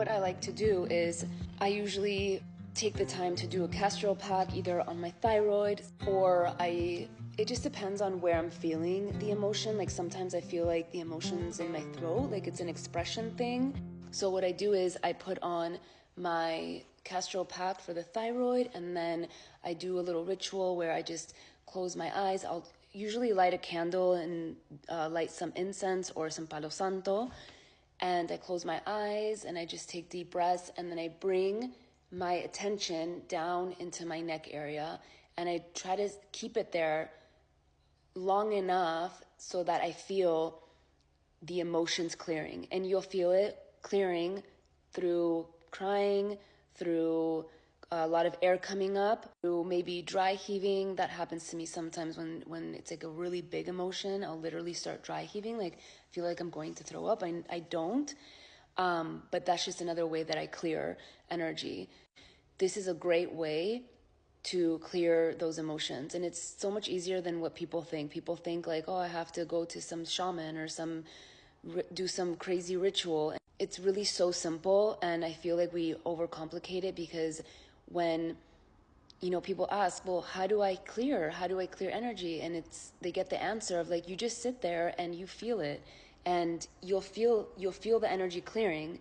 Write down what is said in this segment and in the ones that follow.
What I like to do is I usually take the time to do a castor oil pack either on my thyroid or it just depends on where I'm feeling the emotion. Like sometimes I feel like the emotion's in my throat, like it's an expression thing. So what I do is I put on my castor oil pack for the thyroid, and then I do a little ritual where I just close my eyes. I'll usually light a candle and light some incense or some palo santo, and I close my eyes and I just take deep breaths, and then I bring my attention down into my neck area, and I try to keep it there long enough so that I feel the emotions clearing. And you'll feel it clearing through crying, through a lot of air coming up, through maybe dry heaving. That happens to me sometimes when it's like a really big emotion. I'll literally start dry heaving, like feel like I'm going to throw up. I don't, but that's just another way that I clear energy. This is a great way to clear those emotions, and it's so much easier than what people think. People think like, oh, I have to go to some shaman or do some crazy ritual. It's really so simple, and I feel like we overcomplicate it, because when people ask, well, how do I clear energy, and they get the answer of like, you just sit there and you feel it, and you'll feel the energy clearing,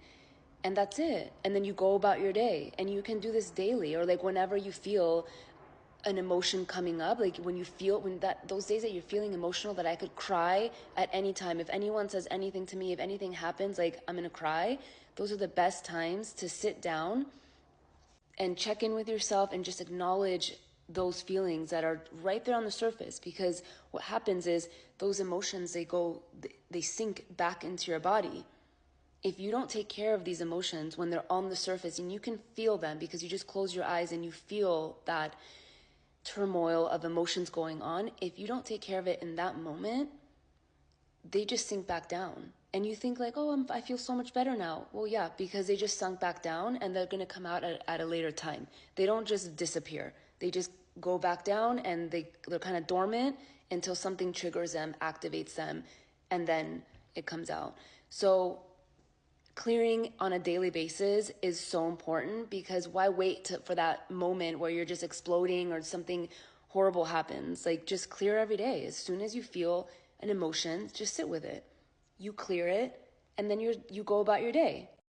and that's it. And then you go about your day, and you can do this daily, or like whenever you feel an emotion coming up, like those days that you're feeling emotional, that I could cry at any time. If anyone says anything to me, if anything happens, like I'm gonna cry, those are the best times to sit down and check in with yourself and just acknowledge those feelings that are right there on the surface. Because what happens is those emotions, they sink back into your body. If you don't take care of these emotions when they're on the surface, and you can feel them because you just close your eyes and you feel that turmoil of emotions going on, if you don't take care of it in that moment, they just sink back down. And you think like, oh, I feel so much better now. Well, yeah, because they just sunk back down, and they're going to come out at a later time. They don't just disappear. They just go back down, and they're kind of dormant until something triggers them, activates them, and then it comes out. So clearing on a daily basis is so important, because why wait for that moment where you're just exploding or something horrible happens? Like, just clear every day. As soon as you feel an emotion, just sit with it. You clear it, and then you go about your day.